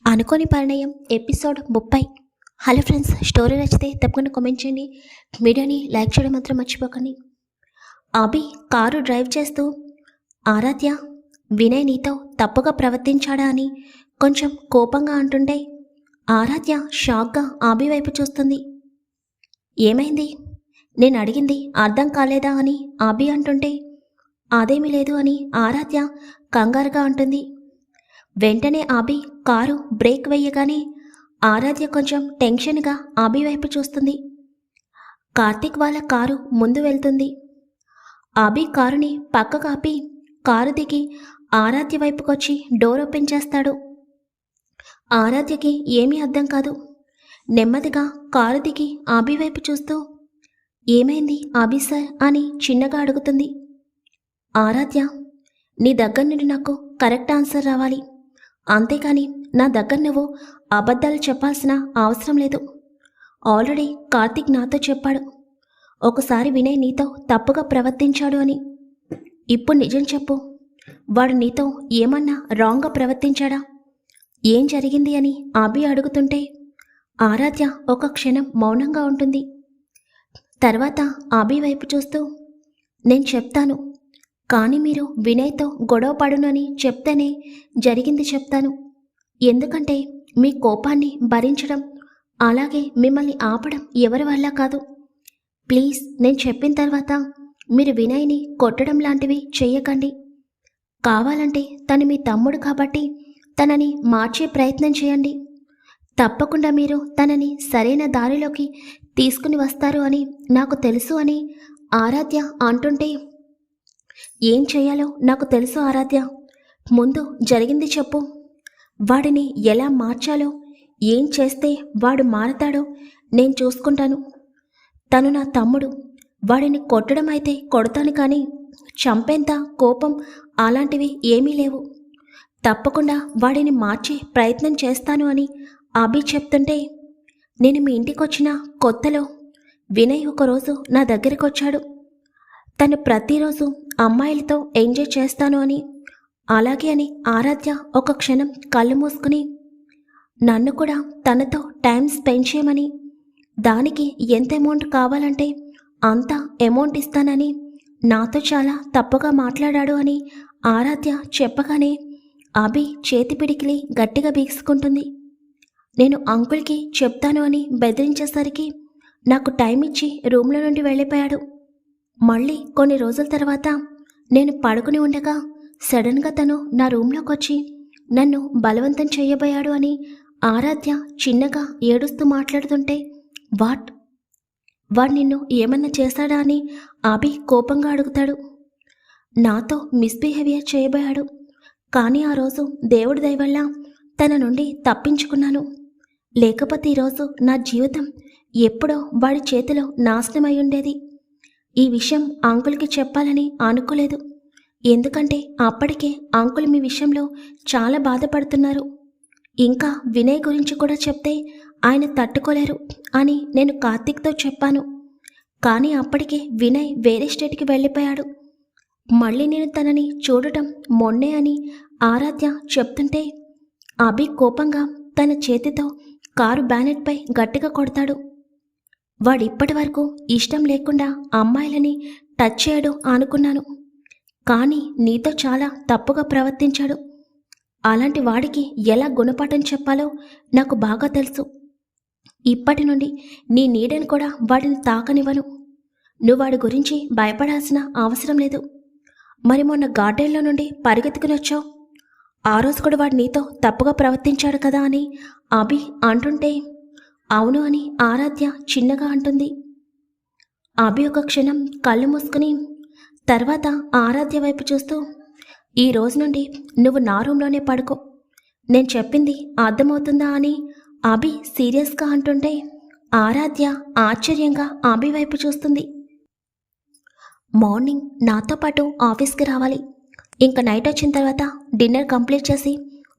అనుకోని పరిణయం episode 30. Hello friends, story నచ్చితే తప్పకుండా కామెంట్ చేయండి. వీడియోని లైక్ చేయడం మాత్రం మర్చిపోకండి. అభి కారు డ్రైవ్ చేస్తూ, ఆరాధ్య, వినయ్ నీతో తప్పుగా ప్రవర్తించాడా అని కొంచెం కోపంగా అంటుంటే ఆరాధ్య షాక్గా అభి వైపు చూస్తుంది. ఏమైంది? నేను అడిగింది అర్థం కాలేదా అని అభి అంటుంటే అదేమీ లేదు అని ఆరాధ్య కంగారుగా అంటుంది. వెంటనే అభి కారు బ్రేక్ వేయగానే ఆరాధ్య కొంచెం టెన్షన్గా అభి వైపు చూస్తుంది. కార్తీక్ వాళ్ళ కారు ముందు వెళ్తుంది. అభి కారుని పక్కకు ఆపి కారు దిగి ఆరాధ్య వైపుకొచ్చి డోర్ ఓపెన్ చేస్తాడు. ఆరాధ్యకి ఏమీ అర్థం కాదు. నెమ్మదిగా కారు దిగి అభి వైపు చూస్తూ, ఏమైంది అభి సార్ అని చిన్నగా అడుగుతుంది. ఆరాధ్య, నీ దగ్గర నుండి నాకు కరెక్ట్ ఆన్సర్ రావాలి, అంతేకాని నా దగ్గర నువ్వు అబద్ధాలు చెప్పాల్సిన అవసరం లేదు. ఆల్రెడీ కార్తీక్ నాతో చెప్పాడు ఒకసారి వినయ్ నీతో తప్పుగా ప్రవర్తించాడు అని. ఇప్పుడు నిజం చెప్పు, వాడు నీతో ఏమన్నా రాంగ్గా ప్రవర్తించాడా? ఏం జరిగింది అని అభి అడుగుతుంటే ఆరాధ్య ఒక క్షణం మౌనంగా ఉంటుంది. తర్వాత అభి వైపు చూస్తూ, నేను చెప్తాను, కానీ మీరు వినయ్తో గొడవ పడును అని చెప్తేనే జరిగింది చెప్తాను. ఎందుకంటే మీ కోపాన్ని భరించడం, అలాగే మిమ్మల్ని ఆపడం ఎవరి వల్ల కాదు. ప్లీజ్, నేను చెప్పిన తర్వాత మీరు వినయ్ని కొట్టడం లాంటివి చెయ్యకండి. కావాలంటే తను మీ తమ్ముడు కాబట్టి తనని మార్చే ప్రయత్నం చేయండి. తప్పకుండా మీరు తనని సరైన దారిలోకి తీసుకుని వస్తారు అని నాకు తెలుసు అని ఆరాధ్య అంటుంటే, ఏం చేయాలో నాకు తెలుసు ఆరాధ్య, ముందు జరిగింది చెప్పు. వాడిని ఎలా మార్చాలో, ఏం చేస్తే వాడు మారతాడో నేను చూసుకుంటాను. తను నా తమ్ముడు, వాడిని కొట్టడం అయితే కొడతాను, కానీ చంపేంత కోపం అలాంటివి ఏమీ లేవు. తప్పకుండా వాడిని మార్చే ప్రయత్నం చేస్తాను అని అభి చెప్తుంటే, నేను మీ ఇంటికి వచ్చిన కొత్తలో వినయ్ ఒకరోజు నా దగ్గరికి వచ్చాడు. తను ప్రతిరోజు అమ్మాయిలతో ఎంజాయ్ చేస్తాను అని, అలాగే అని ఆరాధ్య ఒక క్షణం కళ్ళు మూసుకుని, నన్ను కూడా తనతో టైం స్పెండ్ చేయమని, దానికి ఎంత అమౌంట్ కావాలంటే అంత అమౌంట్ ఇస్తానని నాతో చాలా తప్పుగా మాట్లాడాడు అని ఆరాధ్య చెప్పగానే అభి చేతి పిడికిలి గట్టిగా బిగుసుకుంటుంది. నేను అంకుల్కి చెప్తాను అని బెదిరించేసరికి నాకు టైం ఇచ్చి రూమ్లో నుండి వెళ్ళిపోయాడు. మళ్ళీ కొన్ని రోజుల తర్వాత నేను పడుకుని ఉండగా సడన్గా తను నా రూమ్లోకి వచ్చి నన్ను బలవంతం చేయబోయాడు అని ఆరాధ్య చిన్నగా ఏడుస్తూ మాట్లాడుతుంటే, వాడు నిన్ను ఏమన్నా చేశాడా అని అభి కోపంగా అడుగుతాడు. నాతో మిస్బిహేవియర్ చేయబోయాడు, కానీ ఆ రోజు దేవుడి దయ వల్ల తన నుండి తప్పించుకున్నాను. లేకపోతే ఈరోజు నా జీవితం ఎప్పుడో వాడి చేతిలో నాశనం అయి ఉండేది. ఈ విషయం అంకుల్కి చెప్పాలని అనుకోలేదు, ఎందుకంటే అప్పటికే అంకుల్ మీ విషయంలో చాలా బాధపడుతున్నారు. ఇంకా వినయ్ గురించి కూడా చెప్తే ఆయన తట్టుకోలేరు అని నేను కార్తీక్తో చెప్పాను. కానీ అప్పటికే వినయ్ వేరే స్టేట్కి వెళ్ళిపోయాడు. మళ్ళీ నేను తనని చూడటం మొన్నే అని ఆరాధ్య చెప్తుంటే అభి కోపంగా తన చేతితో కారు బ్యానెట్పై గట్టిగా కొడతాడు. వాడిప్పటి వరకు ఇష్టం లేకుండా అమ్మాయిలని టచ్ చేయడం అనుకున్నాను, కానీ నీతో చాలా తప్పుగా ప్రవర్తించాడు. అలాంటి వాడికి ఎలా గుణపాఠం చెప్పాలో నాకు బాగా తెలుసు. ఇప్పటి నుండి నీ నీడని కూడా వాడిని తాకనివ్వను. నువ్వు వాడి గురించి భయపడాల్సిన అవసరం లేదు. మరి మొన్న గార్డెన్లో నుండి పరిగెత్తుకుని వచ్చావు, ఆ రోజు కూడా వాడు నీతో తప్పుగా ప్రవర్తించాడు కదా అని అభి అంటుంటే, అవును అని ఆరాధ్య చిన్నగా అంటుంది. అభి ఒక క్షణం కళ్ళు మూసుకుని తర్వాత ఆరాధ్య వైపు చూస్తూ, ఈ రోజు నుండి నువ్వు నా రూమ్లోనే పడుకో, నేను చెప్పింది అర్థమవుతుందా అని అభి సీరియస్గా అంటుంటే ఆరాధ్య ఆశ్చర్యంగా అభి వైపు చూస్తుంది. మార్నింగ్ నాతో పాటు ఆఫీస్కి రావాలి. ఇంకా నైట్ వచ్చిన తర్వాత డిన్నర్ కంప్లీట్ చేసి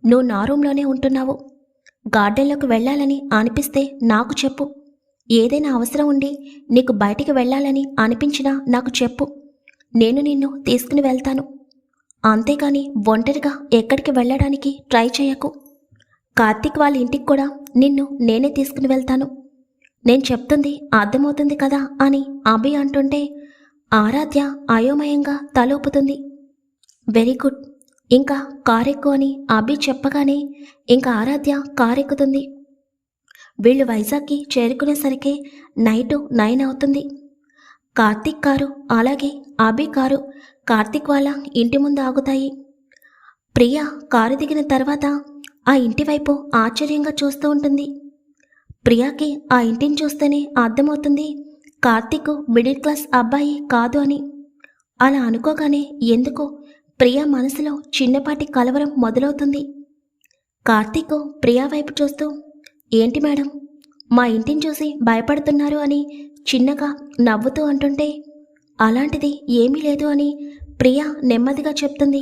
నువ్వు నా రూమ్లోనే ఉంటున్నావు. గార్డెన్లోకి వెళ్ళాలని అనిపిస్తే నాకు చెప్పు. ఏదైనా అవసరం ఉండి నీకు బయటికి వెళ్ళాలని అనిపించినా నాకు చెప్పు, నేను నిన్ను తీసుకుని వెళ్తాను. అంతేకాని ఒంటరిగా ఎక్కడికి వెళ్ళడానికి ట్రై చేయకు. కార్తీక్ వాళ్ళ ఇంటికి కూడా నిన్ను నేనే తీసుకుని వెళ్తాను. నేను చెప్తుంది అర్థమవుతుంది కదా అని అభి అంటుంటే ఆరాధ్య అయోమయంగా తలూపుతుంది. వెరీ గుడ్, ఇంకా కారెక్కు అని అభి చెప్పగానే ఇంకా ఆరాధ్య కారెక్కుతుంది. వీళ్ళు వైజాగ్కి చేరుకునేసరికి నైటు 9 అవుతుంది. కార్తీక్ కారు అలాగే అభి కారు కార్తీక్ వాళ్ళ ఇంటి ముందు ఆగుతాయి. ప్రియ కారు దిగిన తర్వాత ఆ ఇంటి వైపు ఆశ్చర్యంగా చూస్తూ ఉంటుంది. ప్రియాకి ఆ ఇంటిని చూస్తేనే అర్థమవుతుంది కార్తీక్ మిడిల్ క్లాస్ అబ్బాయి కాదు అని. అలా అనుకోగానే ఎందుకో ప్రియా మనసులో చిన్నపాటి కలవరం మొదలవుతుంది. కార్తీక్ ప్రియా వైపు చూస్తూ, ఏంటి మేడం, మా ఇంటిని చూసి భయపడుతున్నారు అని చిన్నగా నవ్వుతూ అంటుంటే, అలాంటిది ఏమీ లేదు అని ప్రియా నెమ్మదిగా చెప్తుంది.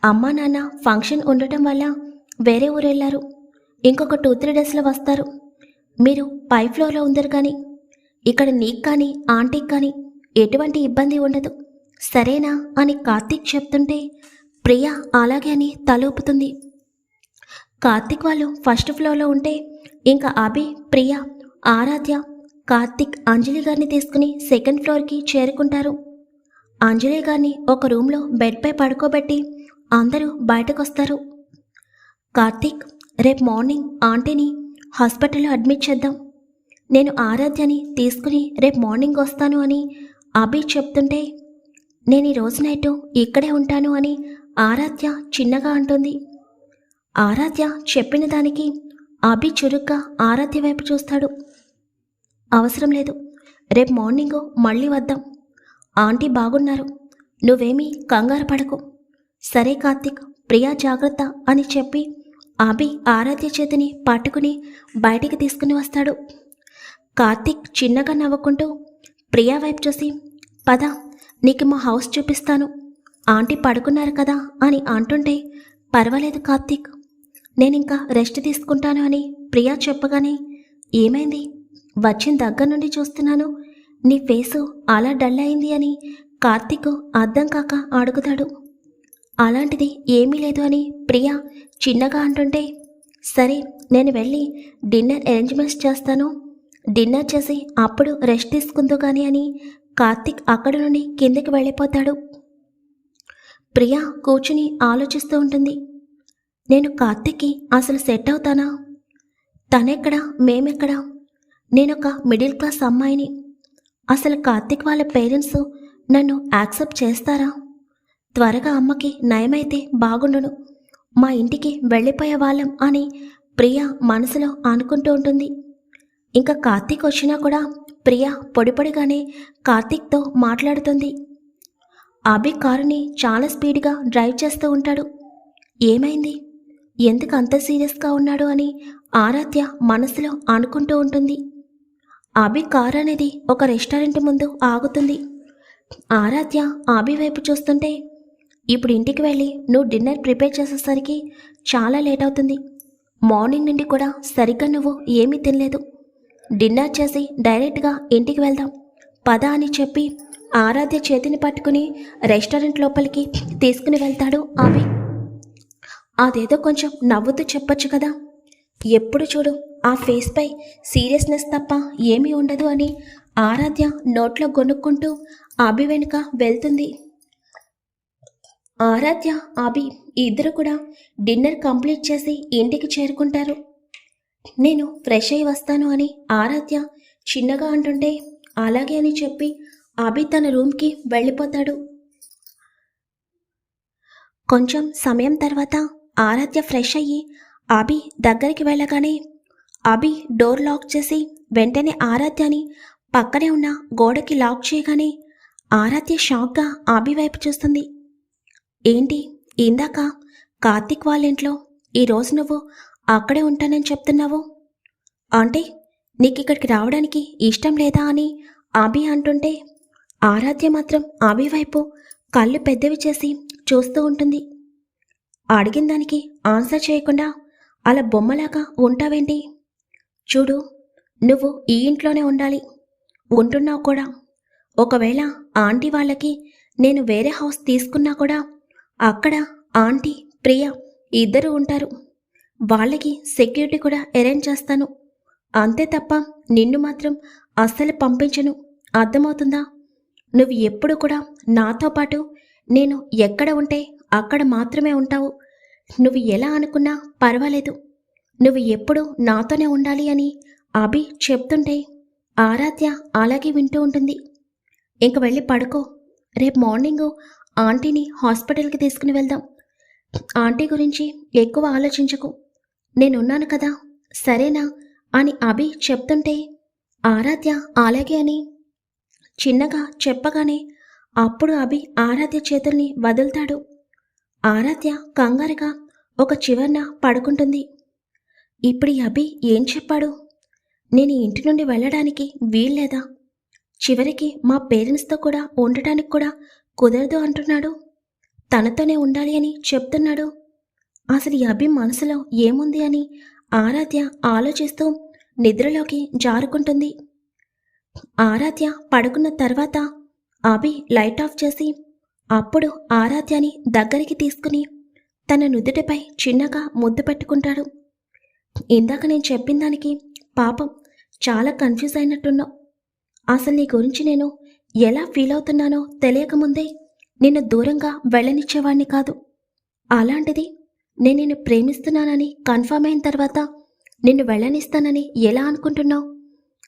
అమ్మా నాన్న ఫంక్షన్ ఉండటం వల్ల వేరే ఊరు వెళ్ళారు. ఇంకొక 2-3 డేస్లో వస్తారు. మీరు పై ఫ్లోర్లో ఉందరు కానీ ఇక్కడ నీకు కానీ ఆంటీకి కానీ ఎటువంటి ఇబ్బంది ఉండదు, సరేనా అని కార్తీక్ చెప్తుంటే ప్రియా అలాగే అని తలూపుతుంది. కార్తీక్ వాళ్ళు ఫస్ట్ ఫ్లోర్లో ఉంటే ఇంకా అభి, ప్రియా, ఆరాధ్య, కార్తీక్ అంజలి గారిని తీసుకుని సెకండ్ ఫ్లోర్కి చేరుకుంటారు. అంజలి గారిని ఒక రూమ్లో బెడ్పై పడుకోబెట్టి అందరూ బయటకొస్తారు. కార్తీక్, రేపు మార్నింగ్ ఆంటీని హాస్పిటల్లో అడ్మిట్ చేద్దాం. నేను ఆరాధ్యని తీసుకుని రేపు మార్నింగ్ వస్తాను అని అభి చెప్తుంటే, నేను ఈ రోజు నైటు ఇక్కడే ఉంటాను అని ఆరాధ్య చిన్నగా అంటుంది. ఆరాధ్య చెప్పిన దానికి అభి చురుగ్గా ఆరాధ్య వైపు చూస్తాడు. అవసరం లేదు, రేపు మార్నింగ్ మళ్ళీ వద్దాం. ఆంటీ బాగున్నారు, నువ్వేమీ కంగారు పడకు. సరే కార్తీక్, ప్రియా జాగ్రత్త అని చెప్పి అభి ఆరాధ్య చేతిని పట్టుకుని బయటికి తీసుకుని వస్తాడు. కార్తీక్ చిన్నగా నవ్వుకుంటూ ప్రియా వైపు చూసి, పద నీకు మా హౌస్ చూపిస్తాను, ఆంటీ పడుకున్నారు కదా అని అంటుంటే, పర్వాలేదు కార్తీక్, నేనింకా రెస్ట్ తీసుకుంటాను అని ప్రియా చెప్పగానే, ఏమైంది, వచ్చిన దగ్గర నుండి చూస్తున్నాను నీ ఫేసు అలా డల్ అయింది అని కార్తీక్ అర్థం కాక అడుగుతాడు. అలాంటిది ఏమీ లేదు అని ప్రియా చిన్నగా అంటుంటే, సరే నేను వెళ్ళి డిన్నర్ అరేంజ్మెంట్స్ చేస్తాను, డిన్నర్ చేసి అప్పుడు రెస్ట్ తీసుకుందో కానీ అని కార్తీక్ అక్కడి నుండి కిందకి వెళ్ళిపోతాడు. ప్రియా కూర్చుని ఆలోచిస్తూ ఉంటుంది. నేను కార్తీక్కి అసలు సెట్ అవుతానా? తనెక్కడా, మేమెక్కడా? నేనొక మిడిల్ క్లాస్ అమ్మాయిని. అసలు కార్తీక్ వాళ్ళ పేరెంట్స్ నన్ను యాక్సెప్ట్ చేస్తారా? త్వరగా అమ్మకి నయమైతే బాగుండును, మా ఇంటికి వెళ్ళిపోయే వాళ్ళం అని ప్రియా మనసులో అనుకుంటూ ఉంటుంది. ఇంకా కార్తీక్ వచ్చినా కూడా ప్రియా పొడిపొడిగానే కార్తీక్తో మాట్లాడుతుంది. అభి కారుని చాలా స్పీడ్గా డ్రైవ్ చేస్తూ ఉంటాడు. ఏమైంది, ఎందుకు అంత సీరియస్గా ఉన్నాడు అని ఆరాధ్య మనసులో అనుకుంటూ ఉంటుంది. అభి కారు అనేది ఒక రెస్టారెంట్ ముందు ఆగుతుంది. ఆరాధ్య అభి వైపు చూస్తుంటే, ఇప్పుడు ఇంటికి వెళ్ళి నువ్వు డిన్నర్ ప్రిపేర్ చేసేసరికి చాలా లేట్ అవుతుంది. మార్నింగ్ నుండి కూడా సరిగ్గా నువ్వు ఏమీ తినలేదు. డిన్నర్ చేసి డైరెక్ట్గా ఇంటికి వెళ్దాం పద అని చెప్పి ఆరాధ్య చేతిని పట్టుకుని రెస్టారెంట్ లోపలికి తీసుకుని వెళ్తాడు అభి. అదేదో కొంచెం నవ్వుతూ చెప్పొచ్చు కదా, ఎప్పుడు చూడు ఆ ఫేస్పై సీరియస్నెస్ తప్ప ఏమీ ఉండదు అని ఆరాధ్య నోట్లో గొనుక్కుంటూ అభి వెనుక వెళ్తుంది. ఆరాధ్య, అభి ఇద్దరు కూడా డిన్నర్ కంప్లీట్ చేసి ఇంటికి చేరుకుంటారు. నేను ఫ్రెష్ అయి వస్తాను అని ఆరాధ్య చిన్నగా అంటుంటే, అలాగే అని చెప్పి అభి తన రూమ్కి వెళ్ళిపోతాడు. కొంచెం సమయం తర్వాత ఆరాధ్య ఫ్రెష్ అయ్యి అభి దగ్గరికి వెళ్ళగానే అభి డోర్ లాక్ చేసి వెంటనే ఆరాధ్యని పక్కనే ఉన్న గోడకి లాక్ చేయగానే ఆరాధ్య షాక్గా అభి వైపు చూస్తుంది. ఏంటి, ఇందాక కార్తీక్ వాళ్ళ ఇంట్లో ఈరోజు నువ్వు అక్కడే ఉంటానని చెప్తున్నావు, అంటే నీకు ఇక్కడికి రావడానికి ఇష్టం లేదా అని అభి అంటుంటే ఆరాధ్య మాత్రం అభి వైపు కళ్ళు పెద్దవి చేసి చూస్తూ ఉంటుంది. అడిగిన దానికి ఆన్సర్ చేయకుండా అలా బొమ్మలాగా ఉంటావేంటి? చూడు, నువ్వు ఈ ఇంట్లోనే ఉండాలి, ఉంటున్నావు కూడా. ఒకవేళ ఆంటీ వాళ్ళకి నేను వేరే హౌస్ తీసుకున్నా కూడా అక్కడ ఆంటీ, ప్రియ ఇద్దరు ఉంటారు. వాళ్ళకి సెక్యూరిటీ కూడా అరేంజ్ చేస్తాను. అంతే తప్ప నిన్ను మాత్రం అస్సలు పంపించను. అర్థమవుతుందా? నువ్వు ఎప్పుడు కూడా నాతో పాటు నేను ఎక్కడ ఉంటే అక్కడ మాత్రమే ఉంటావు. నువ్వు ఎలా అనుకున్నా పర్వాలేదు. నువ్వు ఎప్పుడు నాతోనే ఉండాలి అని అభి చెప్తుంటే ఆరాధ్య అలాగే వింటూ ఉంటుంది. ఇంక వెళ్ళి పడుకో. రేపు మార్నింగు ఆంటీని హాస్పిటల్కి తీసుకుని వెళ్దాం. ఆంటీ గురించి ఎక్కువ ఆలోచించకు. నేనున్నాను కదా, సరేనా అని అభి చెప్తుంటే ఆరాధ్య అలాగే అని చిన్నగా చెప్పగానే అప్పుడు అభి ఆరాధ్య చేతుల్ని వదులుతాడు. ఆరాధ్య కంగారుగా ఒక చివరన పడుకుంటుంది. ఇప్పుడు ఈ అభి ఏం చెప్పాడు? నేను ఈ ఇంటి నుండి వెళ్ళడానికి వీల్లేదా? చివరికి మా పేరెంట్స్తో కూడా ఉండటానికి కూడా కుదరదు అంటున్నాడు. తనతోనే ఉండాలి అని చెప్తున్నాడు. అసలు ఈ అభి మనసులో ఏముంది అని ఆరాధ్య ఆలోచిస్తూ నిద్రలోకి జారుకుంటుంది. ఆరాధ్య పడుకున్న తర్వాత అభి లైట్ ఆఫ్ చేసి అప్పుడు ఆరాధ్యని దగ్గరికి తీసుకుని తన నుదుటిపై చిన్నగా ముద్దు పెట్టుకుంటాడు. ఇందాక నేను చెప్పిన దానికి పాపం చాలా కన్ఫ్యూజ్ అయినట్టున్నావు. అసలు నీ గురించి నేను ఎలా ఫీల్ అవుతున్నానో తెలియకముందే నిన్ను దూరంగా వెళ్ళనిచ్చేవాణ్ణి కాదు. అలాంటిది నేను నిన్ను ప్రేమిస్తున్నానని కన్ఫర్మ్ అయిన తర్వాత నిన్ను వెళ్ళనిస్తానని ఎలా అనుకుంటున్నావు?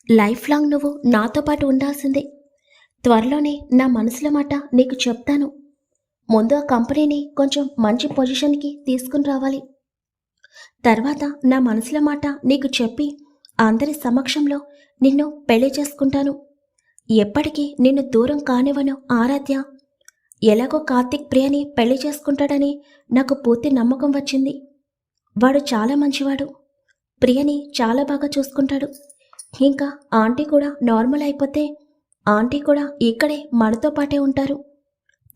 లైఫ్ లాంగ్ నువ్వు నాతో పాటు ఉండాల్సిందే. త్వరలోనే నా మనసులో మాట నీకు చెప్తాను. ముందు ఆ కంపెనీని కొంచెం మంచి పొజిషన్కి తీసుకుని రావాలి. తర్వాత నా మనసులో మాట నీకు చెప్పి అందరి సమక్షంలో నిన్ను పెళ్లి చేసుకుంటాను. ఎప్పటికీ నిన్ను దూరం కానివ్వను ఆరాధ్య. ఎలాగో కార్తిక్ ప్రియని పెళ్లి చేసుకుంటాడని నాకు పూర్తి నమ్మకం వచ్చింది. వాడు చాలా మంచివాడు. ప్రియని చాలా బాగా చూసుకుంటాడు. ఇంకా ఆంటీ కూడా నార్మల్ అయిపోతే ఆంటీ కూడా ఇక్కడే మనతో పాటే ఉంటారు.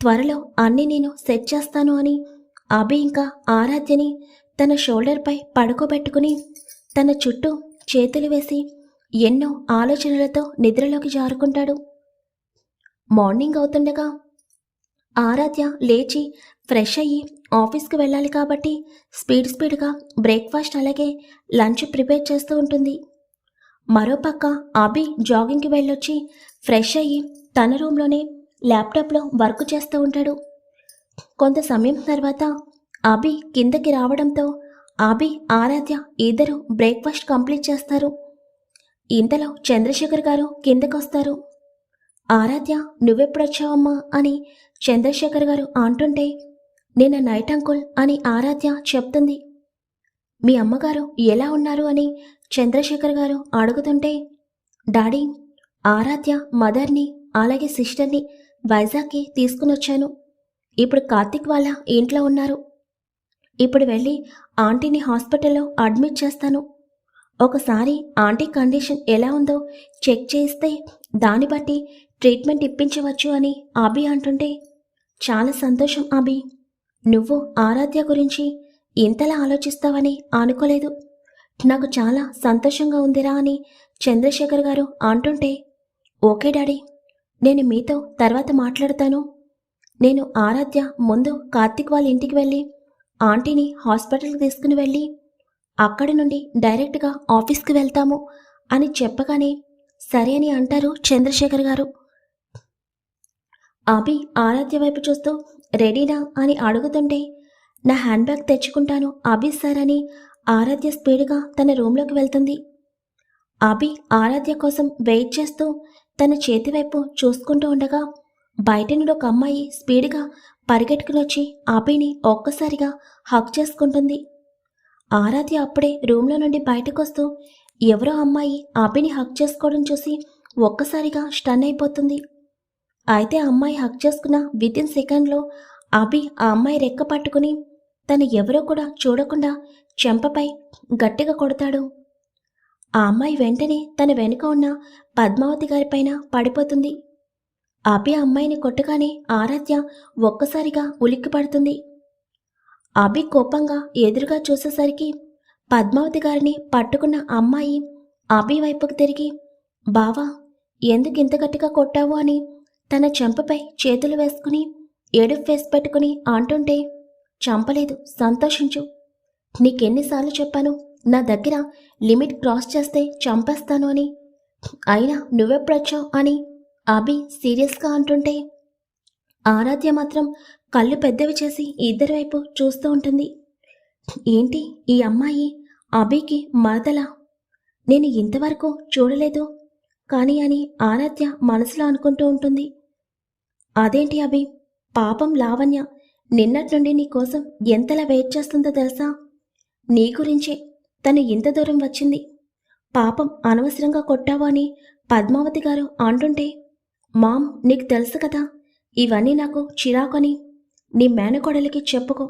త్వరలో అన్నీ నేను సెట్ చేస్తాను అని అభి ఇంకా ఆరాధ్యని తన షోల్డర్పై పడుకోబెట్టుకుని తన చుట్టూ చేతులు వేసి ఎన్నో ఆలోచనలతో నిద్రలోకి జారుకుంటాడు. మార్నింగ్ అవుతుండగా ఆరాధ్య లేచి ఫ్రెష్ అయ్యి ఆఫీస్కి వెళ్ళాలి కాబట్టి స్పీడ్గా బ్రేక్ఫాస్ట్ అలాగే లంచ్ ప్రిపేర్ చేస్తూ ఉంటుంది. మరోపక్క అభి జాగింగ్కి వెళ్ళొచ్చి ఫ్రెష్ అయ్యి తన రూమ్లోనే ల్యాప్టాప్లో వర్క్ చేస్తూ ఉంటాడు. కొంత సమయం తర్వాత అభి కిందకి రావడంతో అభి ఆరాధ్య ఇద్దరు బ్రేక్ఫాస్ట్ కంప్లీట్ చేస్తారు. ఇంతలో చంద్రశేఖర్ గారు కిందకొస్తారు. ఆరాధ్య నువ్వెప్పుడొచ్చావమ్మా అని చంద్రశేఖర్ గారు అంటుంటే నేను నైట్ అంకుల్ అని ఆరాధ్య చెప్తుంది. మీ అమ్మగారు ఎలా ఉన్నారు అని చంద్రశేఖర్ గారు అడుగుతుంటే డాడీ, ఆరాధ్య మదర్ని అలాగే సిస్టర్ని వైజాగ్కి తీసుకుని వచ్చాను. ఇప్పుడు కార్తిక్ వాళ్ళ ఇంట్లో ఉన్నారు. ఇప్పుడు వెళ్ళి ఆంటీని హాస్పిటల్లో అడ్మిట్ చేస్తాను. ఒకసారి ఆంటీ కండిషన్ ఎలా ఉందో చెక్ చేస్తే దాన్ని బట్టి ట్రీట్మెంట్ ఇప్పించవచ్చు అని అభి అంటుంటే చాలా సంతోషం అభి. నువ్వు ఆరాధ్య గురించి ఇంతలా ఆలోచిస్తావని అనుకోలేదు. నాకు చాలా సంతోషంగా ఉందిరా అని చంద్రశేఖర్ గారు అంటుంటే ఓకే డాడీ, నేను మీతో తర్వాత మాట్లాడతాను. నేను ఆరాధ్య ముందు కార్తిక్ వాళ్ళ ఇంటికి వెళ్ళి ఆంటీని హాస్పిటల్కి తీసుకుని వెళ్ళి అక్కడి నుండి డైరెక్ట్గా ఆఫీస్కి వెళ్తాము అని చెప్పగానే సరే అని అంటారు చంద్రశేఖర్ గారు. అభి ఆరాధ్య వైపు చూస్తూ రెడీనా అని అడుగుతుంటే నా హ్యాండ్ బ్యాగ్ తెచ్చుకుంటాను అభి సార్ అని ఆరాధ్య స్పీడ్గా తన రూమ్లోకి వెళ్తుంది. అభి ఆరాధ్య కోసం వెయిట్ చేస్తూ తన చేతి వైపు చూసుకుంటూ ఉండగా బయట నుండి ఒక అమ్మాయి స్పీడ్గా పరిగెట్టుకుని వచ్చి అభిని ఒక్కసారిగా హక్ చేసుకుంటుంది. ఆరాధ్య అప్పుడే రూమ్లో నుండి బయటకు వస్తూ ఎవరో అమ్మాయి అభిని హక్ చేసుకోవడం చూసి ఒక్కసారిగా స్టన్ అయిపోతుంది. అయితే అమ్మాయి హక్ చేసుకున్న వితిన్ సెకండ్లో అభి ఆ అమ్మాయి రెక్క పట్టుకుని తను ఎవరో కూడా చూడకుండా చెంపపై గట్టిగా కొడతాడు. ఆ అమ్మాయి వెంటనే తన వెనుక ఉన్న పద్మావతి గారిపైన పడిపోతుంది. అభి అమ్మాయిని కొట్టగానే ఆరాధ్య ఒక్కసారిగా ఉలిక్కి పడుతుంది. అభి కోపంగా ఎదురుగా చూసేసరికి పద్మావతి గారిని పట్టుకున్న అమ్మాయి అభి వైపుకు తిరిగి బావా ఎందుకు ఇంత గట్టిగా కొట్టావు అని తన చెంపపై చేతులు వేసుకుని ఏడుపు ఫేస్ పెట్టుకుని అంటుంటే చంపలేదు, సంతోషించు. నీకెన్నిసార్లు చెప్పాను నా దగ్గర లిమిట్ క్రాస్ చేస్తే చంపేస్తాను అని. అయినా నువ్వెప్పుడొచ్చావు అని అభి సీరియస్గా అంటుంటే ఆరాధ్య మాత్రం కళ్ళు పెద్దవి చేసి ఇద్దరి వైపు చూస్తూ ఉంటుంది. ఏంటి ఈ అమ్మాయి అభికి మరదలా? నేను ఇంతవరకు చూడలేదు కానీ అని ఆరాధ్య మనసులో అనుకుంటూ ఉంటుంది. అదేంటి అభి, పాపం లావణ్య నిన్నటి నుండి నీ కోసం ఎంతలా వెయిట్ చేస్తుందో తెలుసా? నీ గురించే తను ఇంత దూరం వచ్చింది. పాపం అనవసరంగా కొట్టావు అని పద్మావతి గారు అంటుంటే, మామ్ నీకు తెలుసు కదా ఇవన్నీ నాకు చిరాకని, నీ మేనకోడలికి చెప్పుకో,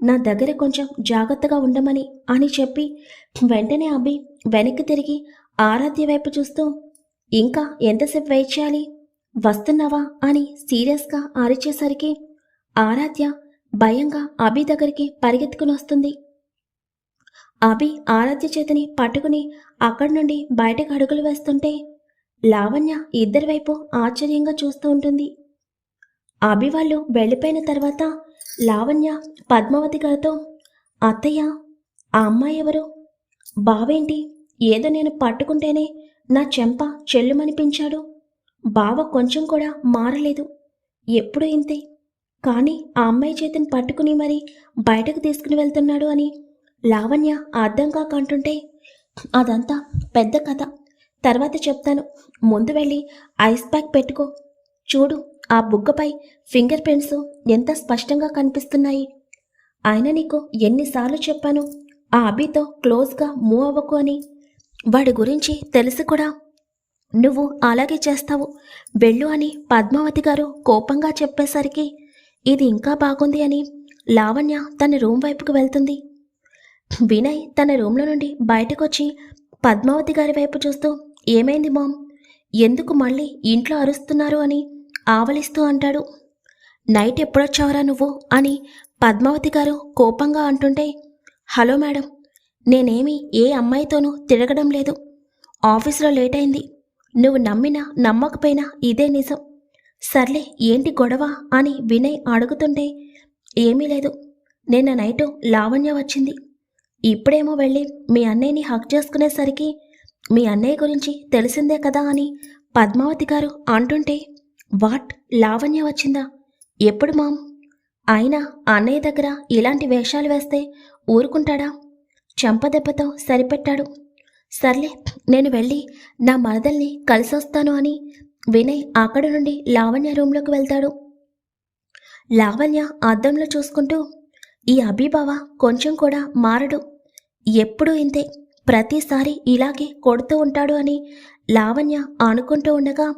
నా దగ్గర కొంచెం జాగ్రత్తగా ఉండమని అని చెప్పి వెంటనే అభి వెనక్కి తిరిగి ఆరాధ్య వైపు చూస్తూ, ఇంకా ఎంతసేపు వెయిట్ చేయాలి, వస్తున్నావా అని సీరియస్గా అరిచేసరికి ఆరాధ్య భయంగా అభి దగ్గరికి పరిగెత్తుకుని వస్తుంది. అభి ఆరాధ్య చేతిని పట్టుకుని అక్కడి నుండి బయటకు అడుగులు వేస్తుంటే లావణ్య ఇద్దరి వైపు ఆశ్చర్యంగా చూస్తూ ఉంటుంది. అభి వాళ్ళు వెళ్ళిపోయిన తర్వాత లావణ్య పద్మావతి గారితో, అత్తయ్య ఆ అమ్మాయి ఎవరు? బావేంటి ఏదో నేను పట్టుకుంటేనే నా చెంప చెల్లుమనిపించాడు. బావ కొంచెం కూడా మారలేదు, ఎప్పుడు ఇంతే. కానీ ఆ అమ్మాయి చేతిని పట్టుకుని మరి బయటకు తీసుకుని వెళ్తున్నాడు అని లావణ్య అర్థం కాకంటుంటే, అదంతా పెద్ద కథ, తర్వాత చెప్తాను. ముందు వెళ్ళి ఐస్ ప్యాక్ పెట్టుకో. చూడు ఆ బుగ్గపై ఫింగర్ ప్రింట్స్ ఎంత స్పష్టంగా కనిపిస్తున్నాయి. ఆయన నీకు ఎన్నిసార్లు చెప్పాను ఆ అభితో క్లోజ్గా మూవ్ అవ్వకు అని. వాడి గురించి తెలిసి కూడా నువ్వు అలాగే చేస్తావు, వెళ్ళు అని పద్మావతి గారు కోపంగా చెప్పేసరికి ఇది ఇంకా బాగుంది అని లావణ్య తన రూమ్ వైపుకు వెళ్తుంది. వినయ్ తన రూమ్లో నుండి బయటకొచ్చి పద్మావతి గారి వైపు చూస్తూ, ఏమైంది మామ్, ఎందుకు మళ్ళీ ఇంట్లో అరుస్తున్నారు అని ఆవలిస్తూ అంటాడు. నైట్ ఎప్పుడొచ్చావరా నువ్వు అని పద్మావతి గారు కోపంగా అంటుంటే, హలో మేడం, నేనేమి ఏ అమ్మాయితోనూ తిరగడం లేదు. ఆఫీస్లో లేట్ అయింది. నువ్వు నమ్మినా నమ్మకపోయినా ఇదే నిజం. సర్లే ఏంటి గొడవ అని వినయ్ అడుగుతుంటే, ఏమీ లేదు, నిన్న నైటు లావణ్య వచ్చింది. ఇప్పుడేమో వెళ్ళి మీ అన్నయ్యని హక్ చేసుకునేసరికి మీ అన్నయ్య గురించి తెలిసిందే కదా అని పద్మావతి గారు అంటుంటే, వాట్, లావణ్య వచ్చిందా? ఎప్పుడు మామ్? అయినా అన్నయ్య దగ్గర ఇలాంటి వేషాలు వేస్తే ఊరుకుంటాడా? చెంపదెబ్బతో సరిపెట్టాడు. సర్లే నేను వెళ్ళి నా మరదల్ని కలిసొస్తాను అని వినయ్ అక్కడి నుండి లావణ్య రూమ్లోకి వెళ్తాడు. లావణ్య అద్దంలో చూసుకుంటూ, ఈ అభిబావ కొంచెం కూడా మారడు, ఎప్పుడూ ఇంతే, ప్రతిసారి ఇలాగే కొడుతూ ఉంటాడు అని లావణ్య అనుకుంటూ ఉండగా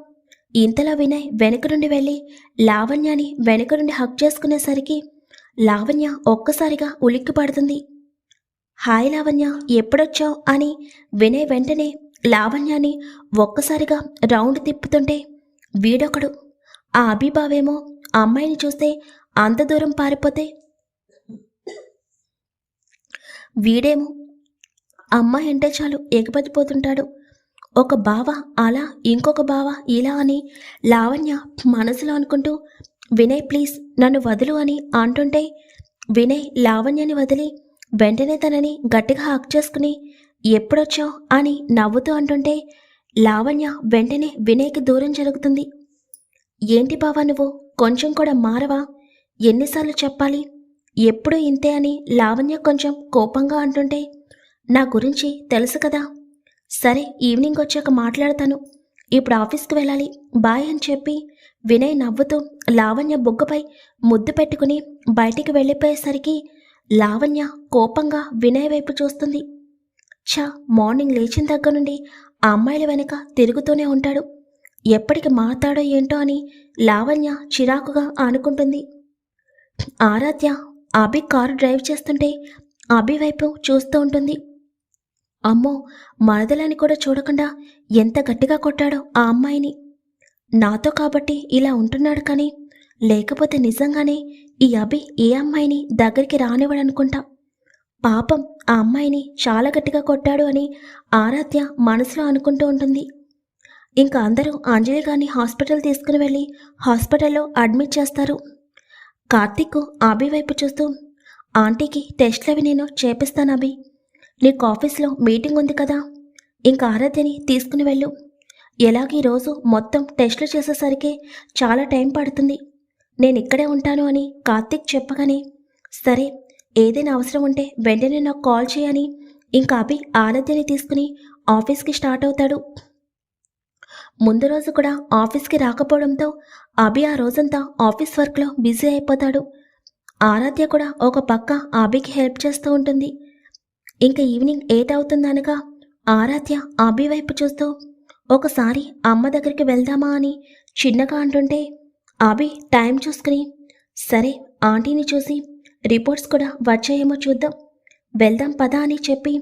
ఇంతలో వినయ్ వెనుక నుండి వెళ్ళి లావణ్యని వెనుక నుండి హక్ చేసుకునేసరికి లావణ్య ఒక్కసారిగా ఉలిక్కి పడుతుంది. హాయ్ లావణ్య, ఎప్పుడొచ్చావు అని వినయ్ వెంటనే లావణ్యాని ఒక్కసారిగా రౌండ్ తిప్పుతుంటే వీడొకడు, ఆ అభిబావేమో అమ్మాయిని చూస్తే అంత దూరం పారిపోతే వీడేమో అమ్మాయి అంటే చాలు ఎగబడిపోతుంటాడు. ఒక బావ అలా, ఇంకొక బావ ఇలా అని లావణ్య మనసులో అనుకుంటూ, వినయ్ ప్లీజ్ నన్ను వదులు అని అంటుంటే వినయ్ లావణ్యని వదిలి వెంటనే తనని గట్టిగా హక్ చేసుకుని, ఎప్పుడొచ్చావు అని నవ్వుతూ అంటుంటే లావణ్య వెంటనే వినయ్కి దూరం జరుగుతుంది. ఏంటి బావా నువ్వు కొంచెం కూడా మారవా? ఎన్నిసార్లు చెప్పాలి, ఎప్పుడూ ఇంతే అని లావణ్య కొంచెం కోపంగా అంటుంటే, నా గురించి తెలుసు కదా, సరే ఈవినింగ్ వచ్చాక మాట్లాడతాను, ఇప్పుడు ఆఫీస్కి వెళ్ళాలి, బాయ్ అని చెప్పి వినయ్ నవ్వుతూ లావణ్య బుగ్గపై ముద్దు పెట్టుకుని బయటికి వెళ్ళిపోయేసరికి లావణ్య కోపంగా వినయ్ వైపు చూస్తుంది. మార్నింగ్ లేచిన దగ్గర నుండి ఆ అమ్మాయిల వెనక తిరుగుతూనే ఉంటాడు, ఎప్పటికి మాతాడో ఏంటో అని లావణ్య చిరాకుగా అనుకుంటుంది. ఆరాధ్య అభి కారు డ్రైవ్ చేస్తుంటే అభి వైపు చూస్తూ ఉంటుంది. అమ్మో, మరదలని కూడా చూడకుండా ఎంత గట్టిగా కొట్టాడో ఆ అమ్మాయిని. నాతో కాబట్టి ఇలా ఉంటున్నాడు కానీ లేకపోతే నిజంగానే ఈ అభి ఏ అమ్మాయిని దగ్గరికి రానివ్వడనుకుంటా. పాపం ఆ అమ్మాయిని చాలా గట్టిగా కొట్టాడు అని ఆరాధ్య మనసులో అనుకుంటూ ఉంటుంది. ఇంకా అందరూ అంజలి గారిని హాస్పిటల్ తీసుకుని వెళ్ళి హాస్పిటల్లో అడ్మిట్ చేస్తారు. కార్తీక్ అభి వైపు చూస్తూ, ఆంటీకి టెస్ట్లు అవి నేను చేపిస్తాను అభి. నీకు ఆఫీస్లో మీటింగ్ ఉంది కదా, ఇంకా ఆరాధ్యని తీసుకుని వెళ్ళు. ఎలాగీ రోజు మొత్తం టెస్టులు చేసేసరికి చాలా టైం పడుతుంది. నేను ఇక్కడే ఉంటాను అని కార్తీక్ చెప్పగానే, సరే ఏదైనా అవసరం ఉంటే వెంటనే నాకు కాల్ చేయని ఇంకా అభి ఆరాధ్యని తీసుకుని ఆఫీస్కి స్టార్ట్ అవుతాడు. ముందు రోజు కూడా ఆఫీస్కి రాకపోవడంతో అభి ఆ రోజంతా ఆఫీస్ వర్క్లో బిజీ అయిపోతాడు. ఆరాధ్య కూడా ఒక పక్క అభికి హెల్ప్ చేస్తూ ఉంటుంది. ఇంకా ఈవినింగ్ 8 అవుతుందనగా ఆరాధ్య అభి వైపు చూస్తూ ఒకసారి అమ్మ దగ్గరికి వెళ్దామా అని చిన్నగా అంటుంటే, అభి టైం చూసుకుని, సరే ఆంటీని చూసి రిపోర్ట్స్ కూడా వచ్చాయేమో చూద్దాం, వెళ్దాం పదా అని చెప్పి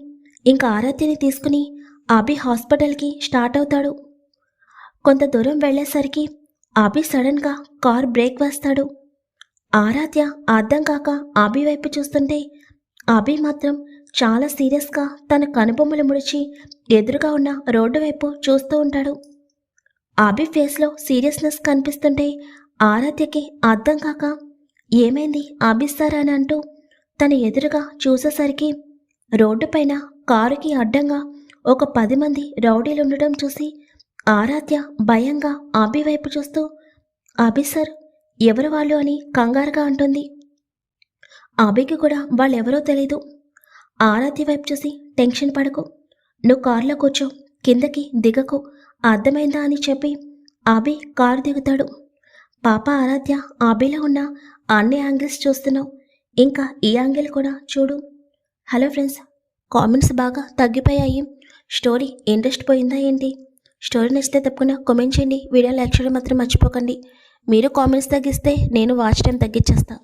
ఇంకా ఆరాధ్యని తీసుకుని అభి హాస్పిటల్కి స్టార్ట్ అవుతాడు. కొంత దూరం వెళ్ళేసరికి అభి సడన్గా కార్ బ్రేక్ వేస్తాడు. ఆరాధ్య అర్థం కాక అభి వైపు చూస్తుంటే అభి మాత్రం చాలా సీరియస్గా తన కనుబొమ్మలు ముడిచి ఎదురుగా ఉన్న రోడ్డు వైపు చూస్తూ ఉంటాడు. అభి ఫేస్లో సీరియస్నెస్ కనిపిస్తుంటే ఆరాధ్యకి అర్థం కాక, ఏమైంది అభి సార్ అని అంటూ తన ఎదురుగా చూసేసరికి రోడ్డుపైన కారుకి అడ్డంగా ఒక 10 మంది రౌడీలు ఉండడం చూసి ఆరాధ్య భయంగా అభి వైపు చూస్తూ, అభి సార్ ఎవరు వాళ్ళు అని కంగారుగా అంటుంది. అభికి కూడా వాళ్ళెవరో తెలీదు. ఆరాధ్య వైపు చూసి, టెన్షన్ పడకు, నువ్వు కారులో కూర్చో, కిందకి దిగకు, అర్థమైందా అని చెప్పి అభి కారు దిగుతాడు. పాప ఆరాధ్య అభిలో ఉన్న అన్ని యాంగిల్స్ చూస్తున్నావు, ఇంకా ఈ యాంగిల్ కూడా చూడు. హలో ఫ్రెండ్స్, కామెంట్స్ బాగా తగ్గిపోయాయి. స్టోరీ ఇంట్రెస్ట్ పోయిందా ఏంటి? స్టోరీ నచ్చితే తప్పకుండా కామెంట్ చేయండి. వీడియో లైక్ చేయడం మాత్రం మర్చిపోకండి. మీరు కామెంట్స్ తగ్గిస్తే నేను వాచ్ టైం తగ్గించేస్తాను.